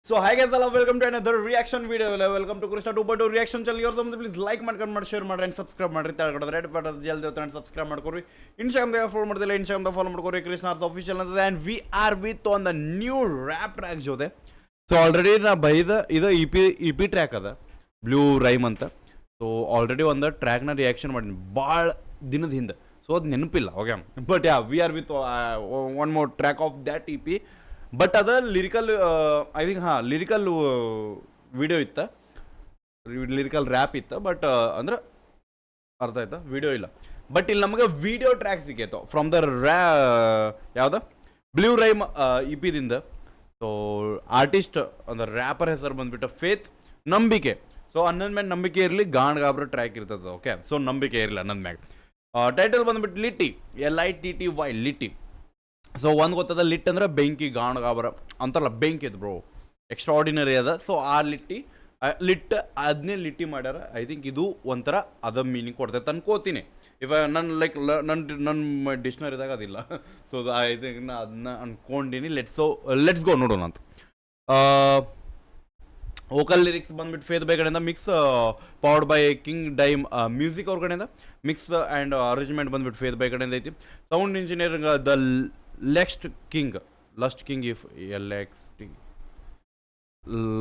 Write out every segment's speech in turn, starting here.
So hi guys, hello, welcome to another reaction video. Welcome to Krishna 2.2 reaction channel. Yours please like ಮಾಡ್ಕೊಂಡು share ಮಾಡಿ and subscribe ಮಾಡಿ ತೆಳಗಡೆ red button ಜಲ್ದಿ ಒತ್ತಿ and subscribe ಮಾಡ್ಕೊರಿ. Instagram ದಾಗ follow ಮಾಡ್ತಿಲ್ಲ, Instagram ದಾಗ ಫಾಲೋ ಮಾಡ್ಕೊರಿ. ಕೃಷ್ಣಾರ್ಥ official ಅಂತ and we are with on the new rap track ಜೊತೆ. So already ನಾ ಬೈದ ಇದು EP track ಅದ ಬ್ಲೂ ರೈಮ್ ಅಂತ. ಸೊ ಆಲ್ರೆಡಿ ಒಂದು ಟ್ರ್ಯಾಕ್ನ ರಿಯಾಕ್ಷನ್ ಮಾಡೀನಿ ಭಾಳ ದಿನದ ಹಿಂದೆ. ಸೊ ಅದು ನೆನಪಿಲ್ಲ okay, but yeah we are with one more track of that E P. But ಅದ lyrical I think lyrical video ಇತ್ತು, ಲಿರಿಕಲ್ ರ್ಯಾಪ್ ಇತ್ತು. ಬಟ್ ಅಂದ್ರೆ ಅರ್ಥ ಆಯ್ತಾ, ವಿಡಿಯೋ ಇಲ್ಲ. ಬಟ್ ಇಲ್ಲಿ ನಮಗೆ ವಿಡಿಯೋ ಟ್ರ್ಯಾಕ್ ಸಿಕ್ಕೈತು ಫ್ರಮ್ ದ ಯಾವ್ದು ಬ್ಲೂ ರೈಮ್ ಇ ಪಿದಿಂದ. ಸೊ ಆರ್ಟಿಸ್ಟ್ ಅಂದ್ರೆ ರ್ಯಾಪರ್ ಹೆಸರು ಬಂದ್ಬಿಟ್ಟು ಫೇತ್ ನಂಬಿಕೆ. ಸೊ ಅನ್ನದ ಮ್ಯಾಗ ನಂಬಿಕೆ ಇರಲಿ, ಗಾಂಡ್ ಗಾಬ್ರ ಟ್ರ್ಯಾಕ್ ಇರ್ತದೆ ಓಕೆ. ಸೊ ನಂಬಿಕೆ ಇರಲಿ ಅನ್ನದ ಮ್ಯಾಗ. ಟೈಟಲ್ ಬಂದ್ಬಿಟ್ಟು ಲಿಟ್ಟಿ, LITTY ಲಿಟ್ಟಿ. ಸೊ ಒಂದು ಗೊತ್ತದ, ಲಿಟ್ ಅಂದ್ರೆ ಬೆಂಕಿ, ಗಾಂಡ್ ಗಾಬ್ರ ಅಂತಾರಲ್ಲ ಬೆಂಕಿ ಅದು ಬ್ರೋ, ಎಕ್ಸ್ಟ್ರಾಆರ್ಡಿನರಿ ಅದ. ಸೊ ಆ ಲಿಟ್ ಅದನ್ನೇ ಲಿಟ್ಟಿ ಮಾಡ್ಯಾರ. ಐ ಥಿಂಕ್ ಇದು ಒಂಥರ ಅದ ಮೀನಿಂಗ್ ಕೊಡ್ತೈತೆ ಅನ್ಕೋತೀನಿ. ಇವಾಗ ನನ್ನ ಲೈಕ್ ನನ್ನ ಡಿಕ್ಷನರಿದಾಗ ಅದಿಲ್ಲ. ಸೊ ಐ ಥಿಂಕ್ ನಾ ಅದನ್ನ ಅನ್ಕೊಂಡಿನಿ. ಲೆಟ್ಸ್ ಗೋ ನೋಡೋಣ ಅಂತ. ವೋಕಲ್ ಲಿರಿಕ್ಸ್ ಬಂದ್ಬಿಟ್ಟು ಫೇತ್ ಬೈ ಕಡೆಯಿಂದ, mix powered by King Dime Music ಅವ್ರ ಕಡೆಯಿಂದ, ಮಿಕ್ಸ್ ಆ್ಯಂಡ್ ಅರೇಂಜ್ಮೆಂಟ್ ಬಂದ್ಬಿಟ್ಟು ಫೇತ್ ಬೈ ಕಡೆಯಿಂದ ಐತಿ. Sound engineering the Lust King if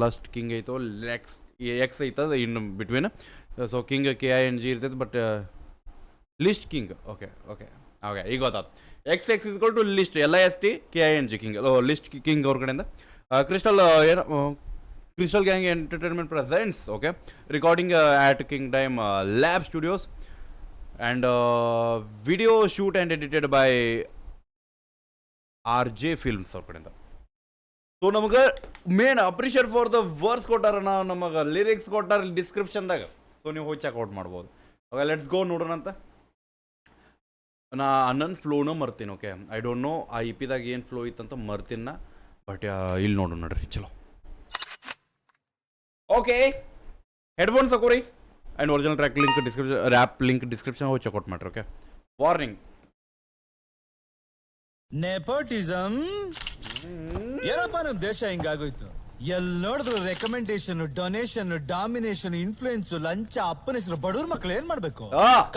Lust King ಐತೋ ಎಕ್ಸ್ ಐತದ ಇನ್ನು ಬಿಟ್ವೀನ್. ಸೊ ಕಿಂಗ್ KING ಇರ್ತೈತೆ, ಬಟ್ ಲಿಸ್ಟ್ ಕಿಂಗ್ ಓಕೆ ಈಗ ಗೊತ್ತಾಯ್ತು. X is equal to List LIST KING King, List King ಅವ್ರ ಕಡೆಯಿಂದ. Crystal Gang Entertainment presents okay, recording at King Dime lab studios and video shoot and edited by RJ films ಅವ್ರ ಕಡೆಯಿಂದ. So ನಮಗೆ main appreciate for the verse ಕೊಟ್ಟಾರ, ನಾವು ನಮಗೆ lyrics ಕೊಟ್ಟಾರ ಡಿಸ್ಕ್ರಿಪ್ಷನ್ದಾಗ. So ನೀವು ಹೋಗಿ ಚೆಕ್ಔಟ್ ಮಾಡ್ಬೋದು. ಓಕೆ ಲೆಟ್ಸ್ ಗೋ ನೋಡೋಣ ಅಂತ. ನಾ ಅನ್ನನ್ ಫ್ಲೋನೂ ಮರ್ತೀನಿ ಓಕೆ. ಐ ಡೋಂಟ್ ನೋ ಆ ಇ ಪಿದಾಗ ಏನು ಫ್ಲೋ ಇತ್ತಂತ ಮರ್ತೀನಿ ನಾ. ಬಟ್ ಇಲ್ಲಿ ನೋಡೋಣ ನೋಡ್ರಿ, ಚಲೋ ಓಕೆ. ಹೆಡ್ಫೋನ್ಸ್ ಹಾಕೋರಿ and original track link description, rap link description ಹೋಗಿ ಚೆಕ್ಔಟ್ ಮಾಡ್ರಿ ಓಕೆ. ವಾರ್ನಿಂಗ್, ನೆಪೋಟಿಸಮ್ ಏನಪ್ಪ ನಮ್ಮ ದೇಶ ಹಿಂಗಾಗೋಯ್ತು. ಎಲ್ಲಿ ನೋಡಿದ್ರು ರೆಕಮೆಂಡೇಶನ್, ಡೊನೇಷನ್, ಡಾಮಿನೇಷನ್, ಇನ್ಫ್ಲೂಯೆನ್ಸ್, ಲಂಚ. ಅಪ್ಪನ ಹೆಸರು ಬಡವ್ರ ಮಕ್ಳು ಏನ್ ಮಾಡ್ಬೇಕು?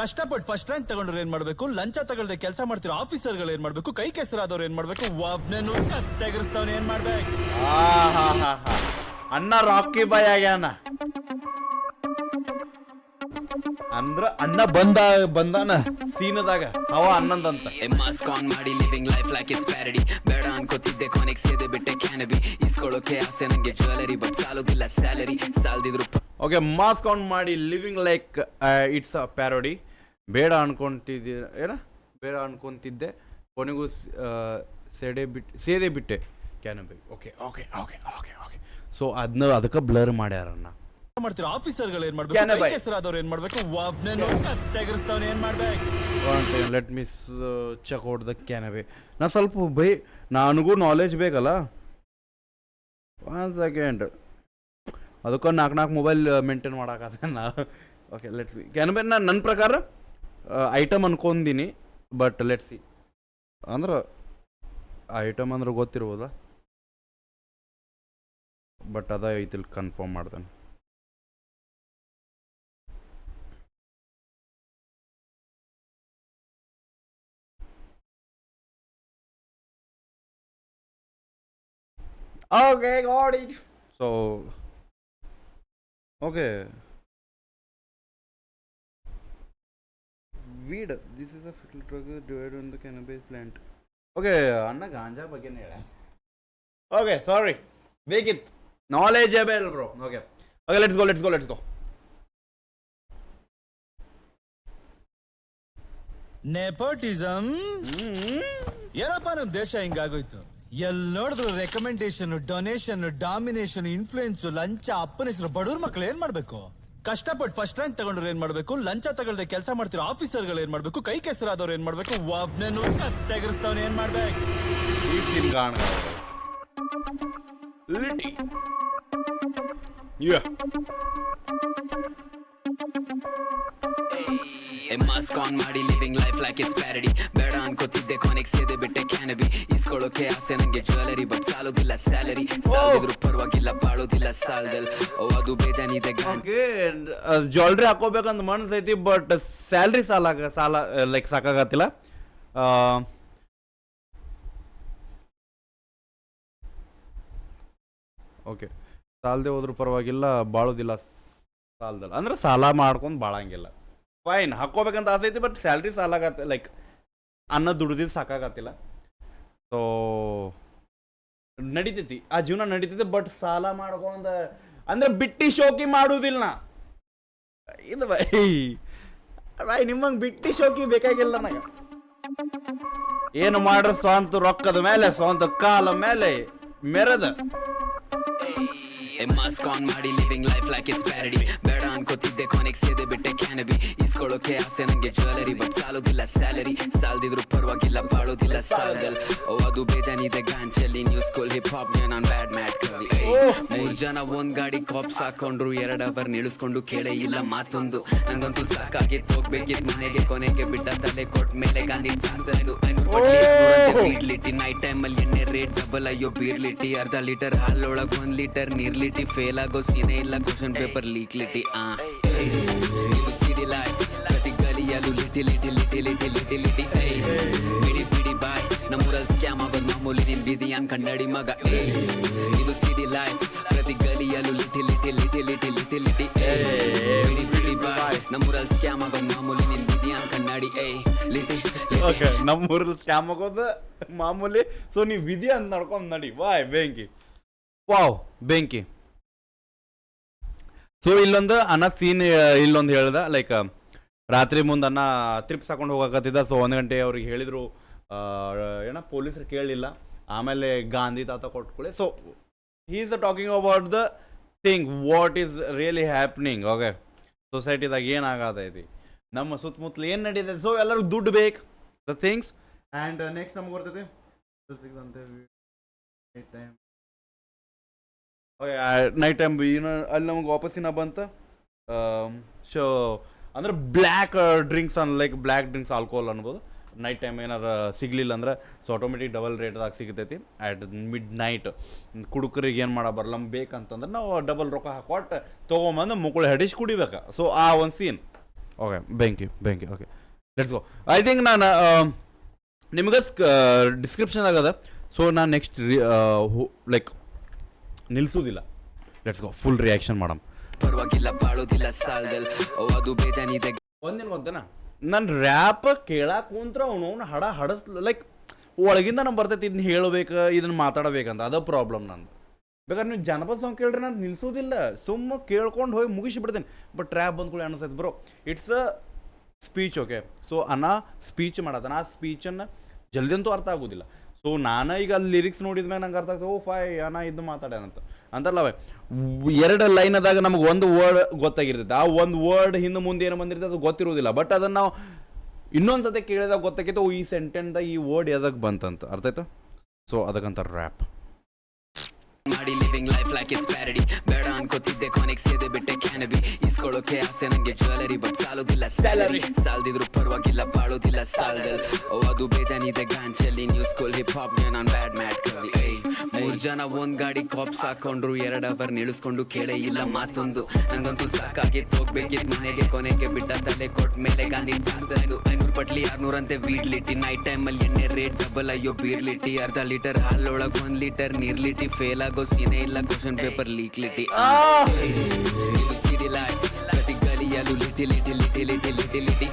ಕಷ್ಟಪಟ್ಟು ಫಸ್ಟ್ ರ್ಯಾಂಕ್ ತಗೊಂಡ್ರು ಏನ್ ಮಾಡ್ಬೇಕು? ಲಂಚ ತಗೊಳ್ದೆ ಕೆಲಸ ಮಾಡ್ತಿರೋ ಆಫೀಸರ್ಗಳು ಏನ್ ಮಾಡ್ಬೇಕು? ಕೈ ಕೆಸರಾದವ್ರು ಏನ್ ಮಾಡ್ಬೇಕು? ಒಬ್ನೇನು ಕತ್ತೆಗರಿಸ್ತವ್ನ ಏನ್ ಮಾಡ್ಬೇಕು? ಅಣ್ಣ ರಾಕಿ ಬಾಯ್ ಆಗ್ಯಾನ ಅಂದ್ರ ಅಣ್ಣ ಬಂದಾನ ಸೀನದಾಗ ಅವ ಅನ್ನಂದಂತ. ಮಾಸ್ಕ್ ಆನ್ ಮಾಡಿ living life like it's parody. ಬೇಡ ಅನ್ಕೋತಿದ್ದೆ ಕೊನೆಗೆ ಸೇದೆ ಬಿಟ್ಟೆ ಕ್ಯಾನಬಿ. ಇಸ್ಕೊಳ್ಳೋಕೆ ಆಸೆ ನಂಗೆ ಜ್ಯುವೆಲರಿ, ಬಟ್ ಸಾಲೋದಿಲ್ಲ ಸ್ಯಾಲರಿ. ಸಾಲದಿದ್ರು ಓಕೆ, ಮಾಸ್ಕ್ ಆನ್ ಮಾಡಿ living like it's a parody. ಬೇಡ ಅನ್ಕೊಂತಿದ್ದೆ ಕೊನೆಗೂ ಸೇದೆ ಬಿಟ್ಟೆ ಕ್ಯಾನಬಿ. ಓಕೆ. ಸೊ ಅದನ್ನ ಅದಕ್ಕೆ ಬ್ಲರ್ ಮಾಡ್ಯಾರಣ್ಣ. ಮಾಡ್ತಿರೋ ಆಫೀಸರ್ಗಳು ಏನ್ ಮಾಡ್ಬೇಕು? ಕೈ ಕೆಸರಾದವ್ರು ಏನ್ ಮಾಡ್ಬೇಕು? ಒಬ್ನೇನು ಕತ್ತೆಗರಿಸ್ತವ್ನ ಏನ್ ಮಾಡ್ಬೇಕು? Let me check out the cannabis. ನಾ ಸ್ವಲ್ಪ ನನಗೂ ನಾಲೆಜ್ ಬೇಕಲ್ಲ. 1 ಸೆಕೆಂಡ್, ಅದಕ್ಕೆ 4 ಮೊಬೈಲ್ ಮೇಂಟೈನ್ ಮಾಡೋಕ್ಕಾಗ ನಾ. Okay let's see. ಕ್ಯಾನಬಿ ನನ್ನ ಪ್ರಕಾರ ಐಟಮ್ ಅನ್ಕೊಂದಿನಿ, ಬಟ್ ಲೆಟ್ಸ್ ಸಿ. ಅಂದ್ರೆ ಐಟಮ್ ಅಂದ್ರೆ ಗೊತ್ತಿರ್ಬೋದಾ, ಬಟ್ ಅದ ಐತಿಲ್ ಕನ್ಫರ್ಮ್ ಮಾಡ್ತಾನೆ. Okay, got it. So, okay. Weed. This is a fetal drug derived on the cannabis plant. Okay, Anna ganja bagene hela. Okay, sorry. Make it knowledgeable, bro. Okay, let's go. Nepotism ಏನಪ್ಪ ನಮ್ಮ ದೇಶ ಹಿಂಗಾಗೋಯ್ತು. ಎಲ್ಲಿ ನೋಡಿದ್ರು recommendation, donation, domination, influence, ಲಂಚ. ಅಪ್ಪನ ಹೆಸರು ಬಡವ್ರ ಮಕ್ಳು ಏನ್ ಮಾಡ್ಬೇಕು? ಕಷ್ಟಪಟ್ಟು ಫಸ್ಟ್ ರ್ಯಾಂಕ್ ತಗೊಂಡ್ರು ಏನ್ ಮಾಡ್ಬೇಕು? ಲಂಚ ತಗೊಳ್ದೆ ಕೆಲಸ ಮಾಡ್ತಿರೋ ಆಫೀಸರ್ಗಳು ಏನ್ ಮಾಡ್ಬೇಕು? ಕೈ ಕೆಸರಾದವ್ರು ಏನ್ ಮಾಡ್ಬೇಕು? ಒಬ್ನೇನು ಕತ್ತೆಗರಿಸ್ತವ್ನ ಏನ್ ಮಾಡ್ಬೇಕು? ಮಾಸ್ಕ್ ಆನ್ ಮಾಡಿ living life like it's parody ಬೇಡ ಅನ್ಕೋತಿದ್ದೆ ಕೊನೆಗೆ ಸೇದೆ ಬಿಟ್ಟೆ ಕ್ಯಾನಬಿ ಇಸ್ಕೊಳ್ಳೋಕೆ ಆಸೆ ನಂಗೆ ಜ್ಯುವೆಲರಿ ಬಟ್ ಸಾಲೋದಿಲ್ಲ ಸ್ಯಾಲರಿ ಸಾಲದಿದ್ರು ಪರವಾಗಿಲ್ಲ ಬಾಳೋದಿಲ್ಲ ಸಾಲದಲ್ಲಿ ಓ ಅದು ಬೇಜಾನಿದೆ ಜ್ಯುವೆಲ್ರಿ ಹಾಕೋಬೇಕಂತ ಮನಸ್ಸೈತಿ ಬಟ್ ಸ್ಯಾಲ್ರಿ ಸಾಲ ಲೈಕ್ ಸಾಕಾಗತ್ತಿಲ್ಲ. ಓಕೆ, ಸಾಲದೆ ಹೋದ್ರೂ ಪರವಾಗಿಲ್ಲ ಬಾಳೋದಿಲ್ಲ ಸಾಲದಲ್ಲ ಅಂದ್ರೆ ಸಾಲ ಮಾಡ್ಕೊಂಡು ಬಾಳಂಗಿಲ್ಲ. ಫೈನ್, ಹಾಕೋಬೇಕಂತ ಆಸೆ ಐತಿ ಬಟ್ ಸ್ಯಾಲ್ರಿ ಸಾಲಾಗತ್ತೆ, ಲೈಕ್ ಅನ್ನ ದುಡ್ದಿದ್ದು ಸಾಕಾಗತ್ತಿಲ್ಲ. ಸೊ ನಡೀತೈತಿ, ಆ ಜೀವನ ನಡೀತೈತಿ ಬಟ್ ಸಾಲ ಮಾಡ್ಕೊಂಡ ಅಂದ್ರೆ ಬಿಟ್ಟಿ ಶೋಕಿ ಮಾಡುವುದಿಲ್ಲ ಇದು ಬಾಯ್ ನಿಮ್ಮಂಗೆ ಬಿಟ್ಟಿ ಶೋಕಿ ಬೇಕಾಗಿಲ್ಲ ನನಗೆ. ಏನು ಮಾಡ್ರ ಸ್ವಂತ ರೊಕ್ಕದ ಮೇಲೆ ಸ್ವಂತ ಕಾಲ ಮೇಲೆ ಮೆರೆದ ಮಾಸ್ಕ್ ಆನ್ ಮಾಡಿ living life like it's parody ಬೇಡ ಅನ್ಕೋತಿದ್ದೆ ಕೊನೆಗೆ ಸೇದೆ ಬಿಟ್ಟೆ ಕ್ಯಾನಬಿ ಇಸ್ಕೊಳ್ಳೋಕೆ ಆಸೆ ನಂಗೆ ಜ್ಯುವೆಲರಿ ಬಟ್ ಸಾಲೋದಿಲ್ಲ ಸ್ಯಾಲರಿ ಸಾಲದಿದ್ರು ಪರವಾಗಿಲ್ಲ ಬಾಳೋದಿಲ್ಲ ಸಾಲದಲ್ಲಿ ಓ ಅದು ಬೇಜಾನಿದೆ ಗಾಂಚಲ್ಲಿ ನ್ಯೂ ಸ್ಕೂಲ್ ಹಿಪ್ ಹಾಪ್ ನಾನ್ ಬ್ಯಾಡ್ ಮ್ಯಾಟ್ ಕವಿ 3 ಜನ ಒಂದ್ ಗಾಡಿ ಕಾಪ್ಸ್ ಹಾಕೊಂಡ್ರು 2 ಅವರ್ ನಿಲ್ಲಿಸ್ಕೊಂಡು ಕೇಳೇ ಇಲ್ಲ ಮಾತೊಂದು ನಂಗಂತೂ ಸಾಕಾಗಿತ್ತು ಹೋಗ್ಬೇಕಿತ್ತು ಮನೆಗೆ ಕೊನೆಗೆ ಬಿಟ್ಟ ತಲೆ ಕೊಟ್ಟ ಮೇಲೆ ಗಾಂಧಿ ಇಡ್ಲಿಟ್ಟಿ ನೈಟ್ ಟೈಮಲ್ಲಿ ಎಣ್ಣೆ ರೇಟ್ ಡಬಲ್ ಅಯ್ಯೋ ಬೀರ್ಲಿಟ್ಟಿ ಅರ್ಧ ಲೀಟರ್ ಹಾಲೊಳಗ್ 1 ಲೀಟರ್ ನೀರ್ಲಿಟ್ಟಿ ಫೇಲ್ ಆಗೋ ಸೀನೆ ಇಲ್ಲ ಕ್ವಶನ್ ಪೇಪರ್ ಲೀಕ್ಲಿಟ್ಟಿ ಇದು ಸಿಡಿ ಲೈಫ್ ಪ್ರತಿ ಗಲಿಯಲ್ಲೂ ಲಿಟಿ ಲಿಟಿ ಲಿಟಿ ಲಿಟಿ ಲಿಟಿ ಲಿಟಿ ಬಿಡಿ ಬಿಡಿ ಬಾಯ್ ನಮ್ಮೂರಲ್ಲಿ ಸ್ಕ್ಯಾಮ್ ಆಗೋದು ಮಾಮೂಲಿ ನಿನ್ ಬಿದಿಯಾನ್ ಕನ್ನಡಿ ಮಗ ಇದು ಸಿಡಿ ಲೈಫ್ ಪ್ರತಿ ಗಲಿಯಲ್ಲೂ ಲಿಟಿ ಲಿಟಿ ಲಿಟಿ ಲಿಟಿ ಲಿಟಿ ಲಿಟಿ ಬಿಡಿ ಬಿಡಿ ಬಾಯ್ ನಮ್ಮೂರಲ್ಲಿ ಸ್ಕ್ಯಾಮ್ ಆಗೋದು ಮಾಮೂಲಿ ನಿನ್ ಬಿದಿಯಾನ್ ಕನ್ನಡಿ ಲಿಟಿ. ಓಕೆ, ನಮ್ಮೂರಲ್ಲಿ ಸ್ಕ್ಯಾಮ್ ಆಗೋದು ಮಾಮೂಲಿ. ಸೊ ನೀವು ವಿಧಿ ಅಂತ ನಡ್ಕೊಂಡ್ ನಡಿ ವಾಯ್ ಬೆಂಕಿ ವಾವ್ ಬೆಂಕಿ. ಸೊ ಇಲ್ಲೊಂದು ಅನ್ನ ಸೀನ್ ಇಲ್ಲೊಂದು ಹೇಳ್ದ, ಲೈಕ್ ರಾತ್ರಿ ಮುಂದೆ ಅನ್ನ ಟ್ರಿಪ್ಸ್ ಹಾಕೊಂಡು ಹೋಗಕತ್ತಿದ್ದ. ಸೊ 1 ಗಂಟೆ ಅವ್ರಿಗೆ ಹೇಳಿದ್ರು, ಏನೋ ಪೊಲೀಸರು ಕೇಳಲಿಲ್ಲ. ಆಮೇಲೆ ಗಾಂಧಿ ತಾತ ಕೊಟ್ಕೊಳ್ಳಿ. So he is talking about the thing what is really happening. Okay, ಸೊಸೈಟಿದಾಗ ಏನಾಗತೈತಿ, ನಮ್ಮ ಸುತ್ತಮುತ್ತಲು ಏನು ನಡೀತೈತಿ. ಸೊ ಎಲ್ಲರಿಗೂ ದುಡ್ಡು ಬೇಕು, ದ ಥಿಂಗ್ಸ್. ಆ್ಯಂಡ್ ನೆಕ್ಸ್ಟ್ ನಮ್ಗೆ ಬರ್ತೈತಿ ನೈಟ್ ಟೈಮ್ ಅಲ್ಲಿ ನಮ್ಗೆ ವಾಪಸ್ಸಿನ ಬಂತ. ಸೊ ಅಂದ್ರೆ black drinks like black drinks alcohol ಅನ್ಬೋದು. ನೈಟ್ ಟೈಮ್ ಏನಾರು ಸಿಗಲಿಲ್ಲ ಅಂದ್ರೆ ಸೊ ಆಟೋಮೆಟಿಕ್ ಡಬಲ್ ರೇಟ್ದಾಗ ಸಿಗ್ತೈತಿ. ಆ್ಯಟ್ ಮಿಡ್ ನೈಟ್ ಕುಡುಕರಿಗೆ ಏನು ಮಾಡೋ ಬರಲ್ಲ, ನಮ್ಗೆ ಬೇಕಂತಂದ್ರೆ ನಾವು ಡಬಲ್ ರೊಕ್ಕ ಹಾಕೊಟ್ಟು ತೊಗೊಂಬಂದು ಮುಕ್ಕಳು ಹಡಿಸಿ ಕುಡಿಬೇಕು. ಸೊ ಆ ಒಂದು ಸೀನ್. ಓಕೆ, ಬೆಂಕಿ ಬೆಂಕಿ. Okay, let's go. I think ನಾನು ನಿಮ್ಗೆ ಡಿಸ್ಕ್ರಿಪ್ಷನ್ ಆಗದ. ಸೊ ನಾನು ನೆಕ್ಸ್ಟ್ ಲೈಕ್ ನಿಲ್ಸೋದಿಲ್ಲ. ಲೆಟ್ಸ್ ಗೋ, ಫುಲ್ ರಿಯಾಕ್ಷನ್ ಮಾಡಮ್. ಪರವಾಗಿಲ್ಲ ಬಾಳೋದಿಲ್ಲ ಸಾಲದಲ್ಲಿ ಓ ಅದು ಬೇಜಾನಿದೆ. ಒಂದಿನ ಗೊತ್ತೇನ, ನನ್ನ ರ್ಯಾಪ್ ಕೇಳಕ್ಕೆ ಕುಂತ್ರ ಅವನು ಹಡಸ್ ಲೈಕ್ ಒಳಗಿಂದ ನಮ್ಗೆ ಬರ್ತೈತಿ ಇದನ್ನ ಹೇಳಬೇಕು, ಇದನ್ನ ಮಾತಾಡಬೇಕಂತ. ಅದ ಪ್ರಾಬ್ಲಮ್ ನಂದು. ಬೇಕಾದ್ರೆ ನೀವು ಜನಪದ ಸಾಂಗ್ ಕೇಳ್ರಿ, ನಾನು ನಿಲ್ಸೋದಿಲ್ಲ, ಸುಮ್ಮ ಕೇಳ್ಕೊಂಡು ಹೋಗಿ ಮುಗಿಸಿಬಿಡ್ತೇನೆ. ಬಟ್ ರ್ಯಾಪ್ ಬಂದ್ಕೊಳ್ಳಿ ಅನಿಸ್ತೈತೆ bro, it's a speech. Okay, so ಅನ್ನ ಸ್ಪೀಚ್ ಮಾಡತ್ತಾನ, ಆ ಸ್ಪೀಚನ್ನು ಜಲ್ದಿ ಅಂತೂ ಅರ್ಥ ಆಗೋದಿಲ್ಲ. ಸೊ ನಾನು ಈಗ ಅಲ್ಲಿ ಲಿರಿಕ್ಸ್ ನೋಡಿದ್ಮೇಲೆ ನಂಗೆ ಅರ್ಥ ಆಗ್ತದೆ, ಓ ಫೈ ಅನ್ನ ಇದು ಮಾತಾಡ್ಯಾನಂತ ಅಂತಲ್ಲವೇ. 2 ಲೈನದಾಗ ನಮಗೆ ಒಂದು ವರ್ಡ್ ಗೊತ್ತಾಗಿರ್ತೈತೆ. ಆ ಒಂದು ವರ್ಡ್ ಹಿಂದೆ ಮುಂದೆ ಏನು ಬಂದಿರ್ತದೆ ಅದು ಗೊತ್ತಿರೋದಿಲ್ಲ. ಬಟ್ ಅದನ್ನು ನಾವು ಇನ್ನೊಂದು ಸತಿ ಕೇಳಿದಾಗ ಗೊತ್ತಾಗಿತ್ತು, ಓ ಈ ಸೆಂಟೆನ್ಸ್ದಾಗ ಈ ವರ್ಡ್ ಎದಕ್ಕೆ ಬಂತಂತ ಅರ್ಥ ಆಯ್ತು. ಸೊ ಅದಕ್ಕಂತ ರ್ಯಾಪ್ ಮಾಡಿ living life like it's parody ಬೇಡ ಅನ್ಕೋತಿದ್ದೆ ಕೊನೆಗೆ ಸೇದೆ ಬಿಟ್ಟೆ ಕ್ಯಾನಬಿ ಇಸ್ಕೊಳ್ಳೋಕೆ ಆಸೆ ನಂಗೆ ಜ್ಯುವೆಲರಿ ಬಟ್ ಸಾಲೋದಿಲ್ಲ ಸ್ಯಾಲರಿ ಸಾಲದಿದ್ರು ಪರವಾಗಿಲ್ಲ ಬಾಳೋದಿಲ್ಲ ಸಾಲದಲ್ಲಿ ಓ ಅದು ಬೇಜಾನಿದೆ ಗಾಂಚಲ್ಲಿ ನ್ಯೂ ಸ್ಕೂಲ್ ಹಿಪ್ ಹಾಪ್ ನಾನ್ ಬ್ಯಾಡ್ ಮ್ಯಾಟ್ ಕವಿ 3 ಜನ ಒಂದ್ ಗಾಡಿ ಕಾಪ್ಸ್ ಹಾಕೊಂಡ್ರು 2 ಅವರ್ ನಿಲ್ಲಿಸ್ಕೊಂಡು ಕೇಳೇ ಇಲ್ಲ ಮಾತೊಂದು ನಂಗಂತೂ ಸಾಕಾಗಿತ್ತು ಹೋಗ್ಬೇಕಿತ್ತು ಮನೆಗೆ ಕೊನೆಗೆ ಬಿಟ್ಟ ತಲೆ ಕೊಟ್ಟ ಮೇಲೆ ಗಾಂಧಿ 500 ಪಟ್ಲಿ 600 ಅಂತೆ ವೀಡ್ಲಿಟ್ಟಿ ನೈಟ್ ಟೈಮಲ್ಲಿ ಎಣ್ಣೆ ರೇಟ್ ಡಬಲ್ ಅಯ್ಯೋ ಬೀರ್ಲಿಟ್ಟಿ ಅರ್ಧ ಲೀಟರ್ ಹಾಲೊಳಗ್ 1 ಲೀಟರ್ ನೀರ್ಲಿಟ್ಟಿ ಫೇಲ್ ಆಗೋ ಸೀನೆ ಇಲ್ಲ ಕ್ವಶನ್ ಪೇಪರ್ ಲೀಕ್ಲಿಟ್ಟಿ ಇದು ಸಿಡಿ ಲೈಫ್ ಪ್ರತಿ ಗಲಿಯಲ್ಲೂ ಲಿಟಿ ಲಿಟಿ ಲಿಟಿ ಲಿಟಿ ಲಿಟಿ ಲಿಟಿ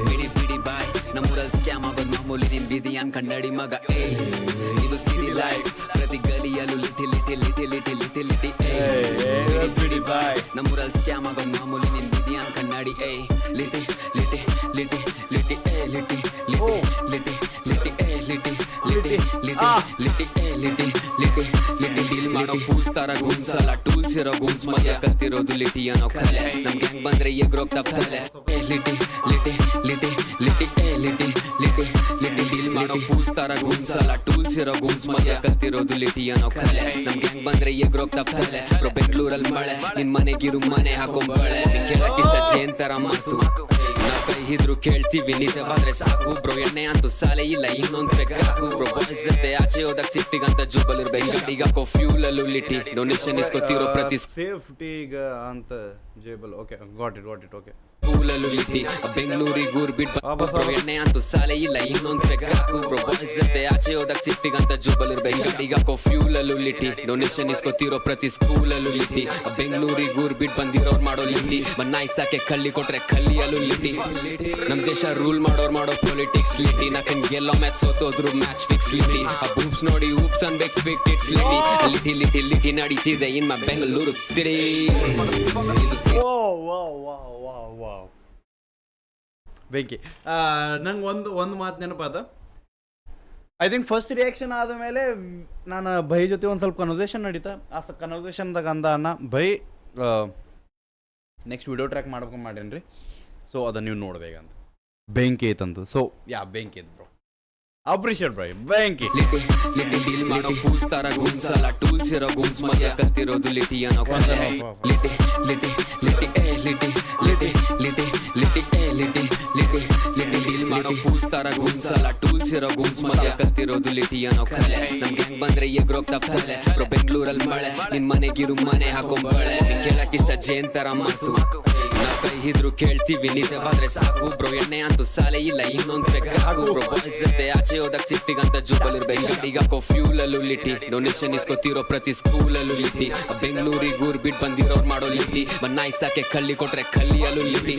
ಬಿಡಿ ಬಿಡಿ ಬಾಯ್ ನಮ್ಮೂರಲ್ಲಿ ಸ್ಕ್ಯಾಮ್ ಆಗೋದು ಮಾಮೂಲಿ ನಿನ್ ಬಿದಿಯಾನ್ ಕನ್ನಡಿ ಮಗ ಇದು ಸಿಡಿ ಲೈಫ್ ಪ್ರತಿ ಗಲಿಯಲ್ಲೂ ಲಿಟಿ ಲಿಟಿ ಲಿಟಿ ಲಿಟಿ ಲಿಟಿ ಲಿಟಿ ಬಿಡಿ ಬಿಡಿ ಬಾಯ್ ನಮ್ಮೂರಲ್ಲಿ ಸ್ಕ್ಯಾಮ್ ಆಗೋದು ಮಾಮೂಲಿ ನಿನ್ ಬಿದಿಯಾನ್ ಕನ್ನಡಿ ಲಿಟಿ ಲಿಟಿ ಲಿಟಿ ಲಿಟಿ ಲಿಟಿ ಲಿಟಿ ಲಿಟಿ ಲಿಟಿ ಲಿಟಿ ಲಿಟಿ ಲಿಟಿ ಲಿಟಿ ಲಿಟಿ ಡೀಲ್ ಮಾಡೋ ಫೂಲ್ಸ್ ತರ ಗುಂಸಲ್ಲ ಟೂಲ್ಸ್ ಇರೋ ಗುಂಸ್ ಮಧ್ಯ ಕಲ್ತಿರೋದು ಲಿಟಿ ಅನ್ನೋ ಕಲೆ ನಮ್ ಗ್ಯಾಂಗ್ ಬಂದ್ರೆ ಎಗ್ರೋಗ್ ತಪ್ಪಲೆ ಲಿಟಿ ಲಿಟಿ ಲಿಟಿ ಲಿಟಿ ಲಿಟಿ ಲಿಟಿ ಲಿಟಿ ಡೀಲ್ ಮಾಡೋ ಫೂಲ್ಸ್ ತರ ಗುಂಸಲ್ಲ ಟೂಲ್ಸ್ ಇರೋ ಗುಂಸ್ ಮಧ್ಯ ಕಲ್ತಿರೋದು ಲಿಟಿ ಅನ್ನೋ ಕಲೆ ನಮ್ ಗ್ಯಾಂಗ್ ಬಂದ್ರೆ ಎಗ್ರೋಗ್ ತಪ್ಪಲೆ ಬೆಂಗಳೂರಲ್ಲಿ ಮಳೆ ನಿನ್ ಮನೆಗಿರು ಮನೆ ಹಾಕೊಂಬಳೆ ಕೇಳಕ್ ಇಷ್ಟ ಜೇನ್ ತರ ಮಾತು ನಾ ಕೈ ಇದ್ರು ಕೇಳ್ತೀವಿ ನಿಜವಾದ್ರೆ ಸಾಕು ಬ್ರೋ ಎಣ್ಣೆ ಅಂತೂ ಸಾಲೆ ಇಲ್ಲ ಇನ್ನೊಂದ್ ಬೇಕಾಕು ಬ್ರೋ ಬಾಯ್ಸ್ ಜೊತೆ ಆಚೆ ಹೋದಾಗ ಸಿಟ್ಟಿಗಂತ ಜೂಬಲ್ ಇರ್ಬೇಕು ಗಾಡಿಗೆ ಹಾಕೋ ಫ್ಯೂಲ್ ಅಲ್ಲೂ ಲಿಟಿ ಡೊನೇಷನ್ ಇಸ್ಕೊತಿರೋ ಪ್ರತಿ ಸೇಫ್ಟಿಗ ಅಂತ ಜೇಬಲ್ ಓಕೆ ಗಾಟ್ ಇಟ್ ಓಕೆ ಸ್ಕೂಲಲ್ಲೂ ಲಿಟಿ ಬೆಂಗಳೂರಿಗೆ ಊರ್ ಬಿಟ್ಟು ಬ್ರೋ ಎಣ್ಣೆ ಅಂತೂ ಸಾಲೆ ಇಲ್ಲ ಇನ್ನೊಂದ್ ಬೇಕಾಕು ಬ್ರೋ ಬಾಯ್ಸ್ ಜೊತೆ ಆಚೆ ಹೋದಾಗ ಸಿಟ್ಟಿಗಂತ ಜೂಬಲ್ ಇರ್ಬೇಕು ಗಾಡಿಗೆ ಹಾಕೋ ಫ್ಯೂಲ್ ಅಲ್ಲೂ ಲಿಟಿ ಡೊನೇಷನ್ ಇಸ್ಕೊತಿರೋ ಪ್ರತಿ ಸ್ಕೂಲಲ್ಲೂ ಲಿಟಿ ಬೆಂಗಳೂರಿಗೆ ಊರ್ ಬಿಟ್ಟು ಬಂದಿರೋರ್ ಮಾಡೋ ಲಿಟಿ ನಾಯ್ಸಾಕೆ ಕಳ್ಳಿ ಕೊಟ್ರೆ ಕಲ್ಲಿಯಲ್ಲೂ ಲಿಟಿ ನಮ್ ದೇಶ ರೂಲ್ ಮಾಡೋ ಪೊಲಿಟಿಕ್ಸ್ ಲಿಟಿ ನಾಕನ್ ಗೆಲ್ಲೋ ಮ್ಯಾಚ್ ಸೋತೋದ್ರು ಮ್ಯಾಚ್ ಫಿಕ್ಸ್ ಲಿಟಿ ಆ ಬೂಪ್ಸ್ ನೋಡಿ ಊಪ್ಸ್ ಅನ್ಬೇಕು ಫಿಕ್ಟಿಟ್ಸ್ ಲಿಟಿ ನಡೀತಿದೆ ಇನ್ ಮೈ ಬೆಂಗಳೂರು ಸಿಟಿ ಇದು ವಾವ್ ಬೆಂಕಿ ನಂಗೆ ಒಂದು ಮಾತು ನೆನಪಾದ ಐ ಥಿಂಕ್ ಫಸ್ಟ್ ರಿಯಾಕ್ಷನ್ ಆದಮೇಲೆ ನಾನು ಭೈ ಜೊತೆ ಒಂದು ಸ್ವಲ್ಪ ಕನ್ವರ್ಸೇಷನ್ ನಡೀತಾ ಆ ಕನ್ವರ್ಸೇಷನ್ದಾಗ ಅಂದ ಅಣ್ಣ ಭೈ ನೆಕ್ಸ್ಟ್ ವಿಡಿಯೋ ಟ್ರ್ಯಾಕ್ ಮಾಡ್ಬೇಕು ಮಾಡೇನ್ರಿ ಸೊ ಅದನ್ನು ನೀವು ನೋಡ್ಬೇಕಂತ ಬೆಂಕಿ ಐತಂತ ಸೊ ಬೆಂಕಿ ಐತೆ ಬ್ರೋ ಅಪ್ರಿಷಿಯೇಟ್ ಬ್ರೈ ಬೆಂಕಿ ಲಿಟಿ ಡೀಲ್ ಮಾಡೋ ಫೂಲ್ಸ್ ತರ ಗೂಮ್ಸ್ ಅಲ್ಲ ಟೂಲ್ಸ್ ಇರೋ ಗೂಮ್ಸ್ ಮಧ್ಯ ಕಲ್ತಿರೋದು ಲಿಟಿ ಅನ್ನೋ ಕಲೆ ಲಿಟಿ ಡೀಲ್ ಮಾಡೋ ಫೂಲ್ಸ್ ತರ ಗೂಮ್ಸ್ ಅಲ್ಲ ಟೂಲ್ಸ್ ಇರೋ ಗೂಮ್ಸ್ ಮಧ್ಯ ಕಲ್ತಿರೋದು ಲಿಟಿ ಅನ್ನೋ ಕಲೆ ನಮ್ಗೆ ಹೆಂಗ್ ಬಂದ್ರೆ ಎಗ್ರೋಗ್ ತಪ್ಪಲೆ ಬ್ರೋ ಬೆಂಗಳೂರಲ್ಲಿ ಮಳೆ ನಿನ್ ಮನೆಗಿರು ಮನೆ ಹಾಕೊಂಬಳೆ ಕೇಳಕ್ಕಿಷ್ಟ ಜೇನ್ ತರ ಮಾತು ನಾವ್ ಕೈ ಇದ್ರು ಕೇಳ್ತೀವಿ ನಿಜವಾದ್ರೆ ಸಾಕು ಬ್ರೋ ಎಣ್ಣೆ ಅಂತೂ ಸಾಲೆ ಇಲ್ಲ ಇನ್ನೊಂದ್ ಬೇಕಾಕು ಬ್ರೋ ಬಾಯ್ಸ್ ಜೊತೆ ಆಚೆ ಹೋದಾಗ ಸಿಟ್ಟಿಗಂತ ಜೂಬಲ್ ಇರ್ಬೇಕು ಗಾಡಿಗೆ ಹಾಕೋ ಫ್ಯೂಲ್ ಅಲ್ಲೂ ಲಿಟಿ ಡೊನೇಷನ್ ಇಸ್ಕೊತಿರೋ ಪ್ರತಿ ಸ್ಕೂಲಲ್ಲೂ ಲಿಟಿ ಬೆಂಗಳೂರಿಗೆ ಊರ್ ಬಿಟ್ಟು ಬಂದಿರೋರ್ ಮಾಡೋ ಲಿಟಿ ನಾಯ್ಸಾಕೆ ಕಳ್ಳಿ ಕೊಟ್ರೆ ಕಲ್ಲಿಯಲ್ಲೂ ಲಿಟಿ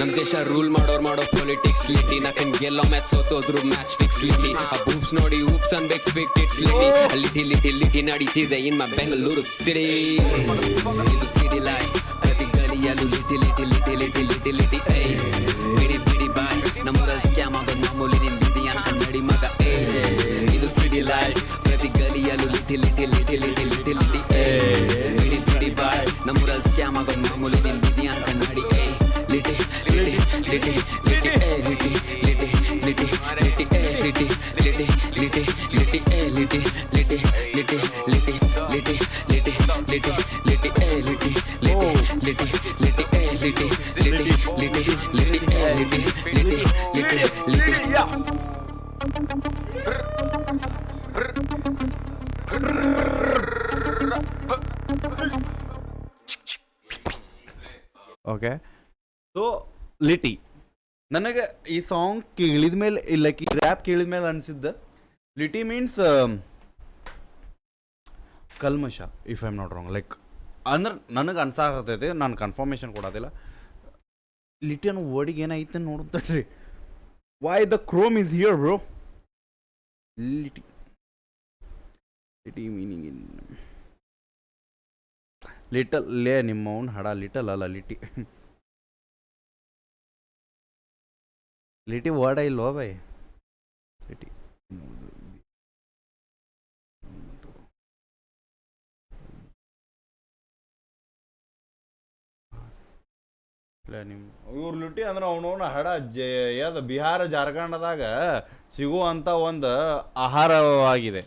ನಮ್ ದೇಶ ರೂಲ್ ಮಾಡೋ ಪೊಲಿಟಿಕ್ಸ್ ಲಿಟಿ ನಾಕನ್ ಗೆಲ್ಲೋ ಮ್ಯಾಚ್ ಸೋತೋದ್ರು ಮ್ಯಾಚ್ ಫಿಕ್ಸ್ ಲಿಟಿ ಆ ಬೂಪ್ಸ್ ನೋಡಿ ಊಪ್ಸ್ ಅನ್ಬೇಕು ಫಿಕ್ಟಿಟ್ಸ್ ಲಿಟಿ ನಡೀತಿದೆ ಇನ್ ಮೈ ಬೆಂಗಳೂರು ಸಿಟಿ ಇದು ಸಿಟಿ ಲೈಫ್ ಪ್ರತಿ ಗಲಿಯಲ್ಲೂ ಲಿಟಿ ಏಯ್ ಬಿಡಿ ಬಾಯ್ ನಮ್ಮೂರಲ್ಲಿ ಸ್ಕ್ಯಾಮ್ ಆಗೋದು ಮಾಮೂಲಿ ನಿನ್ ಬಿಡಿ ಅಂತ ನಡಿ ಮಗ ಇದು ಸಿಟಿ ಲೈಫ್ ಪ್ರತಿ ಗಲಿಯಲ್ಲೂ ಲಿಟಿ ಬಿಡಿ ಬಾಯ್ ನಮ್ಮೂರಲ್ಲಿ ಸ್ಕ್ಯಾಮ್ ಆಗೋದು ಮಾಮೂಲಿ ನಿನ್ ಬಿಡಿ ಅಂತ ನಡಿ ಲಿಟಿ ಓಕೆ ಸೊ ಲಿಟಿ ನನಗೆ ಈ ಸಾಂಗ್ ಕೇಳಿದ ಮೇಲೆ ಲೈಕ್ ಈ ರ್ಯಾಪ್ ಕೇಳಿದ ಮೇಲೆ ಅನಿಸಿದ್ದ ಲಿಟಿ ಮೀನ್ಸ್ ಕಲ್ಮಶ if I am not wrong like ಅಂದ್ರೆ ನನಗೆ ಅನ್ಸಾಕತ್ತೈತೆ ನಾನು ಕನ್ಫರ್ಮೇಷನ್ ಕೊಡೋದಿಲ್ಲ ಲಿಟಿ ಅನ್ನೋ ವರ್ಡಿಗೆ ಏನೈತೆ ನೋಡುತ್ತೀರಿ why the chrome is here bro litty meaning in little ಲೇ ನಿಮ್ಮ ಅವ್ನು ಹಡ ಲಿಟಲ್ ಅಲ್ಲ ಲಿಟಿ ವರ್ಡ್ ಇಲ್ವೋ ಬೈ ಲಿಟಿ ಇವ್ರು ಲಿಟಿ ಅಂದ್ರೆ ಅವನವನ ಹಡ ಯಾವ್ದು ಬಿಹಾರ ಜಾರ್ಖಂಡದಾಗ ಸಿಗುವಂಥ ಒಂದು ಆಹಾರವಾಗಿದೆ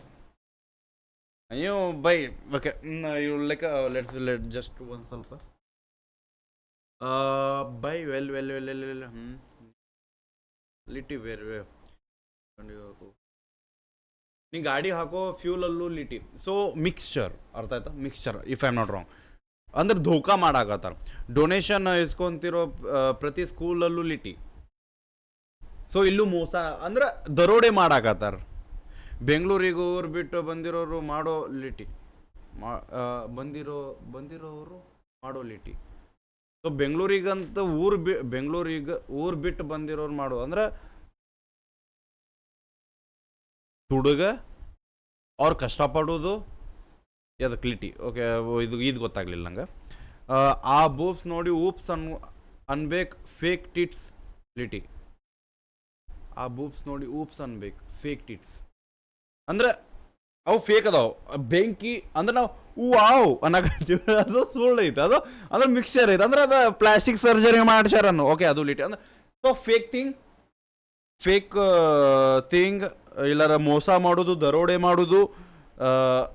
ಅಯ್ಯೋ ಬೈ ಓಕೆ ಇವ್ ಲೈಕ್ ಲೆಟ್ ಜಸ್ಟ್ ಒಂದು ಸ್ವಲ್ಪ ಬೈ ವೆಲ್ ಲಿಟಿ ಬೇರೆ ನೀ ಗಾಡಿ ಹಾಕೋ ಫ್ಯೂಲಲ್ಲೂ ಲಿಟಿ ಸೊ ಮಿಕ್ಸ್ಚರ್ ಅರ್ಥ ಆಯ್ತಾ mixture if I am not wrong ಅಂದ್ರೆ ಧೋಕಾ ಮಾಡಾಕತ್ತಾರ ಡೊನೇಷನ್ ಇಸ್ಕೊಂತಿರೋ ಪ್ರತಿ ಸ್ಕೂಲಲ್ಲೂ ಲಿಟಿ ಸೊ ಇಲ್ಲೂ ಮೋಸ ಅಂದ್ರೆ ದರೋಡೆ ಮಾಡಾಕತ್ತಾರ ಬೆಂಗಳೂರಿಗೆ ಊರು ಬಿಟ್ಟು ಬಂದಿರೋರು ಮಾಡೋ ಲಿಟಿ ಬಂದಿರೋರು ಮಾಡೋ ಲಿಟಿ ಸೊ ಬೆಂಗಳೂರಿಗಂತ ಬೆಂಗಳೂರಿಗೆ ಊರು ಬಿಟ್ಟು ಬಂದಿರೋರು ಮಾಡೋ ಅಂದ್ರೆ ಹುಡುಗ ಅವ್ರು ಕಷ್ಟಪಡೋದು ಅದಕ್ಕೆ ಲಿಟಿ ಓಕೆ ಇದು ಗೊತ್ತಾಗ್ಲಿಲ್ಲ ನಂಗೆ ಆ ಬೂಪ್ಸ್ ನೋಡಿ ಊಪ್ಸ್ ಅನ್ಬೇಕು ಫೇಕ್ ಟಿಟ್ಸ್ ಲಿಟಿ ಆ ಬೂಪ್ಸ್ ನೋಡಿ ಊಪ್ಸ್ ಅನ್ಬೇಕು ಫೇಕ್ ಟಿಟ್ಸ್ ಅಂದ್ರೆ ಅವು ಫೇಕ್ ಅದಾವು ಬೆಂಕಿ ಅಂದ್ರೆ ನಾವು ವಾವ್ ಅನ್ನಕ ಅದು ಸುಳ್ಳು ಐತೆ ಅದು ಅಂದ್ರೆ ಮಿಕ್ಸ್ಚರ್ ಐತೆ ಅಂದ್ರೆ ಅದು ಪ್ಲಾಸ್ಟಿಕ್ ಸರ್ಜರಿ ಮಾಡ್ಸ್ಯಾರ ಅನ್ನೋ ಓಕೆ ಅದು ಲಿಟಿ ಅಂದ್ರೆ ಸೊ ಫೇಕ್ ಥಿಂಗ್ ಇಲ್ಲಾರ ಮೋಸ ಮಾಡೋದು ದರೋಡೆ ಮಾಡೋದು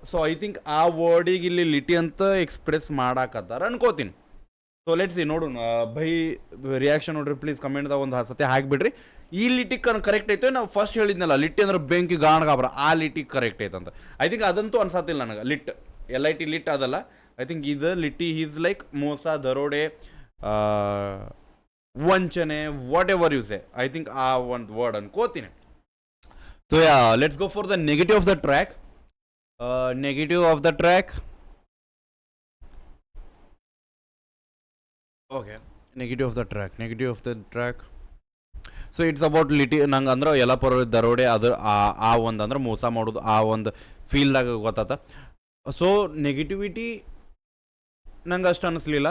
ಸೊ ಐ ಥಿಂಕ್ ಆ ವರ್ಡಿಗೆ ಇಲ್ಲಿ ಲಿಟಿ ಅಂತ ಎಕ್ಸ್ಪ್ರೆಸ್ ಮಾಡಾಕತ್ತಾರ ಅನ್ಕೋತೀನಿ ಸೊ ಲೆಟ್ಸ್ ಸಿ ನೋಡೋಣ ಬೈ ರಿಯಾಕ್ಷನ್ ನೋಡ್ರಿ ಪ್ಲೀಸ್ ಕಮೆಂಟ್ದಾಗ ಒಂದು ಸತಿ ಹಾಕಿಬಿಡ್ರಿ. ಈ ಲಿಟಿಕ್ ಕರೆಕ್ಟ್ ಐತೆ. ನಾವು ಫಸ್ಟ್ ಹೇಳಿದ್ನಲ್ಲ ಲಿಟ್ಟಿ ಅಂದ್ರೆ ಬೆಂಕಿ ಗಾಣಗಾಬ್ರ, ಆ ಲಿಟಿಕ್ ಕರೆಕ್ಟ್ ಐತೆ ಅಂತ. ಐ ಥಿಂಕ್ ಅದಂತೂ ಅನ್ಸತ್ತಿಲ್ಲ ನನಗೆ. ಲಿಟ್ LIT ಲಿಟ್ ಅದಲ್ಲ. ಐ ಥಿಂಕ್ ಇದು ಲಿಟ್ಟಿ ಈಸ್ ಲೈಕ್ ಮೋಸ, ದರೋಡೆ, ವಂಚನೆ, whatever you say. I think ಆ ಒಂದು ವರ್ಡ್ ಅನ್ಕೋತೀನಿ. So yeah, let's go for the negative of the track. Negative of the track. Okay, negative of the track. So it's about litty. ನಂಗೆ ಅಂದ್ರೆ ಎಲ್ಲ ದರೋಡೆ ಅದು ಆ ಒಂದು ಅಂದ್ರೆ ಮೋಸ ಮಾಡೋದು ಆ ಒಂದು ಫೀಲ್ದಾಗ ಗೊತ್ತಾತ. ಸೊ ನೆಗೆಟಿವಿಟಿ ನಂಗೆ ಅಷ್ಟು ಅನ್ನಿಸ್ಲಿಲ್ಲ.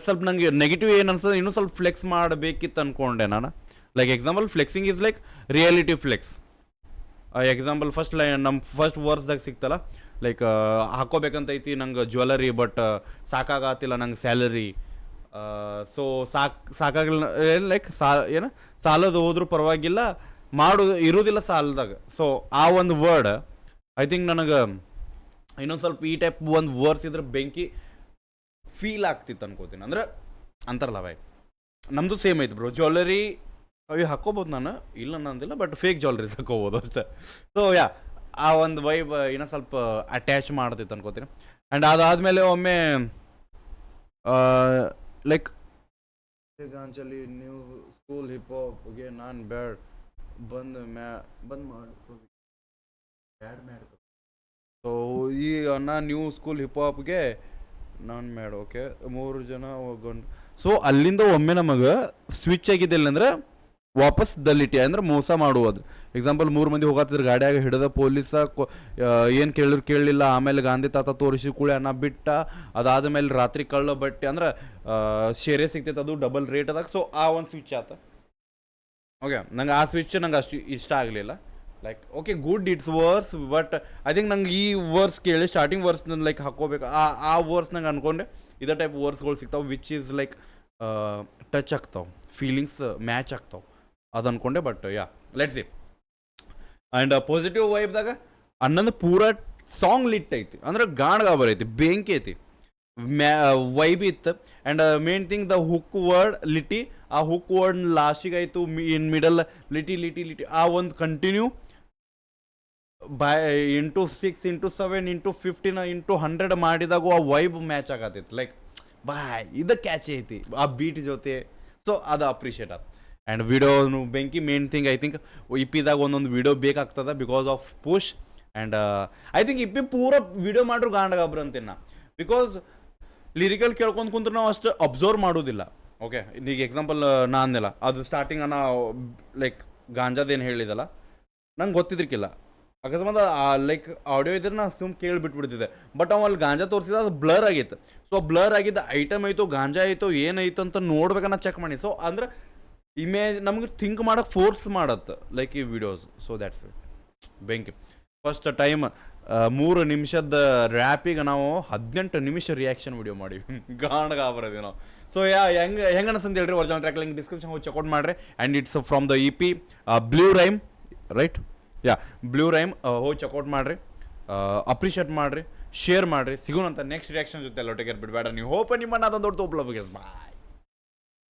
ಸ್ವಲ್ಪ ನಂಗೆ ನೆಗೆಟಿವ್ ಏನು ಅನ್ಸೋದು, ಇನ್ನೂ ಸ್ವಲ್ಪ ಫ್ಲೆಕ್ಸ್ ಮಾಡಬೇಕಿತ್ತು ಅಂದ್ಕೊಂಡೆ ನಾನು. Like example flexing is like reality flex. Example first ನಮ್ಮ ಫಸ್ಟ್ ವರ್ಸ್ದಾಗ ಸಿಕ್ತಲ್ಲ, ಲೈಕ್ ಹಾಕೋಬೇಕಂತೈತಿ ನಂಗೆ ಜ್ಯುವೆಲರಿ, ಬಟ್ ಸಾಕಾಗತ್ತಿಲ್ಲ ನಂಗೆ ಸ್ಯಾಲರಿ. ಸೊ ಸಾಕಾಗಿಲ್ಲ, ಲೈಕ್ ಏನು ಸಾಲದ ಹೋದ್ರೂ ಪರವಾಗಿಲ್ಲ, ಮಾಡೋದು ಇರೋದಿಲ್ಲ ಸಾಲದಾಗ. ಸೊ ಆ ಒಂದು ವರ್ಡ್ ಐ ಥಿಂಕ್ ನನಗೆ ಇನ್ನೊಂದು ಸ್ವಲ್ಪ ಈ ಟೈಪ್ ಒಂದು ವರ್ಡ್ಸ್ ಇದ್ರೆ ಬೆಂಕಿ ಫೀಲ್ ಆಗ್ತಿತ್ತು ಅನ್ಕೋತೀನಿ. ಅಂದ್ರೆ ಅಂತಾರಲ್ಲ ಬಾಯ್, ನಮ್ಮದು ಸೇಮ್ ಐತೆ ಬ್ರೋ. ಜ್ಯುವೆಲರಿ ಅವು ಹಾಕೋಬೋದು, ನಾನು ಇಲ್ಲ ಅನ್ನೋದಿಲ್ಲ, ಬಟ್ ಫೇಕ್ ಜ್ಯುವೆಲರೀಸ್ ಹಾಕೋಬೋದು ಅಷ್ಟೇ. ಸೊ ಯಾ, ಆ ಒಂದು ವೈಬ್ ಇನ್ನೂ ಸ್ವಲ್ಪ ಅಟ್ಯಾಚ್ ಮಾಡ್ತಿತ್ತು ಅನ್ಕೋತೀನಿ. ಆ್ಯಂಡ್ ಅದಾದಮೇಲೆ ಒಮ್ಮೆ ಲೈಕ್ ಗಾಂಚಲಿ ನ್ಯೂ ಸ್ಕೂಲ್ ಹಿಪ್ ಹಾಪ್ಗೆ ನಾನು ಬಂದ್ ಮಾಡಿ ಸೊ ಈಗ ನಾನು ನ್ಯೂ ಸ್ಕೂಲ್ ಹಿಪ್ ಹಾಪ್ಗೆ ನಾನು ಮ್ಯಾಡ್. ಓಕೆ, 3 ಜನ ಹೋಗೊಂಡು. ಸೊ ಅಲ್ಲಿಂದ ಒಮ್ಮೆ ನಮಗೆ ಸ್ವಿಚ್ ಆಗಿದ್ದಿಲ್ಲ ಅಂದ್ರೆ ವಾಪಸ್ ದಲ್ಲಿಟಿ ಅಂದ್ರೆ ಮೋಸ ಮಾಡುವುದು. ಎಕ್ಸಾಂಪಲ್ 3 ಮಂದಿ ಹೋಗತ್ತಿದ್ರು ಗಾಡಿಯಾಗ ಹಿಡಿದ ಪೊಲೀಸ ಏನು ಕೇಳಲಿಲ್ಲ. ಆಮೇಲೆ ಗಾಂಧಿ ತಾತ ತೋರಿಸಿ ಕೂಳೆ ಅನ್ನ ಬಿಟ್ಟ. ಅದಾದಮೇಲೆ ರಾತ್ರಿ ಕಳ್ಳ ಬಟ್ಟೆ ಅಂದ್ರೆ ಶೇರೆ ಸಿಗ್ತೈತೆ, ಅದು ಡಬಲ್ ರೇಟ್ ಅದಾಗ. ಸೊ ಆ ಒಂದು ಸ್ವಿಚ್ ಆತ. ಓಕೆ, ನಂಗೆ ಆ ಸ್ವಿಚ್ ನಂಗೆ ಅಷ್ಟು ಇಷ್ಟ ಆಗಲಿಲ್ಲ. Like okay good, it's verse, but I think ನಂಗೆ ಈ ವರ್ಸ್ ಕೇಳಿ ಸ್ಟಾರ್ಟಿಂಗ್ ವರ್ಸ್ ಲೈಕ್ ಹಾಕೋಬೇಕು. ಆ ವರ್ಸ್ ನಂಗೆ ಅನ್ಕೊಂಡೆ ಇದೇ ಟೈಪ್ ವರ್ಸ್ಗಳು ಸಿಗ್ತಾವೆ ವಿಚ್ ಈಸ್ ಲೈಕ್ ಟಚ್ ಆಗ್ತಾವೆ, ಫೀಲಿಂಗ್ಸ್ ಮ್ಯಾಚ್ ಆಗ್ತಾವೆ ಅದು ಅನ್ಕೊಂಡೆ. But yeah, let's see. And positive ವೈಬ್ದಾಗ ಅನ್ನೊಂದು ಪೂರ ಸಾಂಗ್ ಲಿಟ್ ಐತಿ, ಅಂದ್ರೆ ಗಾಣಗಾಬರ್ ಐತಿ, ಬೆಂಕಿ ಐತಿ, ವೈಬ್ ಇತ್ತು. And main thing the hook word lit. ಆ ಹುಕ್ ವರ್ಡ್ ಲಾಸ್ಟಿಗೆ ಆಯಿತು, ಇನ್ ಮಿಡಲ್ ಲಿಟಿ. ಆ ಒಂದು continue by into 6 into 7 into 15 into 100 ಮಾಡಿದಾಗೂ ಆ ವೈಬ್ ಮ್ಯಾಚ್ ಆಗತ್ತಿತ್ತು. ಲೈಕ್ ಬಾಯ್ ಇದು ಕ್ಯಾಚ್ ಐತಿ ಆ ಬೀಟ್ ಜೊತೆ. ಸೊ ಅದು ಅಪ್ರಿಷಿಯೇಟ್ ಆಯ್ತು. ಆ್ಯಂಡ್ ವಿಡಿಯೋನು ಬೆಂಕಿ. ಮೇನ್ ಥಿಂಗ್ ಐ ಥಿಂಕ್ ಇಪಿದಾಗ ಒಂದೊಂದು ವಿಡಿಯೋ ಬೇಕಾಗ್ತದೆ because of push. And I think Yippee ಪೂರ ವಿಡಿಯೋ ಮಾಡ್ರು ಗಾಂಡಗಾಬ್ರು ಅಂತೀನಿ ನಾ. ಬಿಕಾಸ್ ಲಿರಿಕಲ್ ಕೇಳ್ಕೊಂಡು ಕುಂತ್ರೆ ನಾವು ಅಷ್ಟು ಅಬ್ಸರ್ವ್ ಮಾಡೋದಿಲ್ಲ. ಓಕೆ, ಈಗ ಎಕ್ಸಾಂಪಲ್ ನಾ ಅಂದಿಲ್ಲ ಅದು ಸ್ಟಾರ್ಟಿಂಗ್ ನಾ ಲೈಕ್ ಗಾಂಜಾದೇನು ಹೇಳಿದಲ್ಲ ನಂಗೆ ಗೊತ್ತಿದ್ರಿಕಿಲ್ಲ. ಅಕಸ್ಮಾತ್ ಲೈಕ್ ಆಡಿಯೋ ಇದ್ರೆ ನಾ ಸುಮ್ ಕೇಳಿಬಿಟ್ಬಿಡ್ತಿದ್ದೆ. ಬಟ್ ಅವ ಅಲ್ಲಿ ಗಾಂಜಾ ತೋರಿಸಿದ ಅದು ಬ್ಲರ್ ಆಗಿತ್ತು. ಸೊ ಬ್ಲರ್ ಆಗಿದ್ದ ಐಟಮ್ ಆಯಿತು, ಗಾಂಜಾ ಆಯಿತು, ಏನಾಯಿತು ಅಂತ ನೋಡ್ಬೇಕನ್ನ ಚೆಕ್ ಮಾಡಿ. ಸೊ ಅಂದ್ರೆ ಇಮೇಜ್ ನಮ್ಗೆ ಥಿಂಕ್ ಮಾಡೋಕೆ ಫೋರ್ಸ್ ಮಾಡತ್ತೆ ಲೈಕ್ ಈ ವಿಡಿಯೋಸ್. So that's it. ಬೆಂಕಿ. ಫಸ್ಟ್ ಟೈಮ್ 3 ನಿಮಿಷದ ರ್ಯಾಪಿಗೆ ನಾವು 18 ನಿಮಿಷ ರಿಯಾಕ್ಷನ್ ವಿಡಿಯೋ ಮಾಡಿವಿ. ಗಾಣಗಾಬರದಿ ನಾವು. ಸೊ ಹೆಂಗೆ ಅನ್ಸಂತ ಹೇಳ್ರಿ, ಒರಿಜಿನಲ್ ಟ್ರ್ಯಾಕ್ ಲಿಂಕ್ ಡಿಸ್ಕ್ರಿಪ್ಷನ್ ಹೋಗಿ ಚೆಕ್ಔಟ್ ಮಾಡಿರಿ. And it's from the EP blue rhyme, right? Yeah, blue rhyme ಹೋಗಿ ಚೆಕ್ಔಟ್ ಮಾಡಿರಿ, ಅಪ್ರಿಷಿಯೇಟ್ ಮಾಡಿರಿ, ಶೇರ್ ಮಾಡಿರಿ. ಸಿಗೋಣಂತ ನೆಕ್ಸ್ಟ್ ರಿಯಾಕ್ಷನ್ ಜೊತೆ ಎಲ್ಲ ಒಟ್ಟಿಗೆ ಬಿಡಬೇಡ ನೀವು. ಹೋಪ್ ನಿಮ್ಮ ಅದೊಂದು ದೊಡ್ಡ ಬಾಯ್.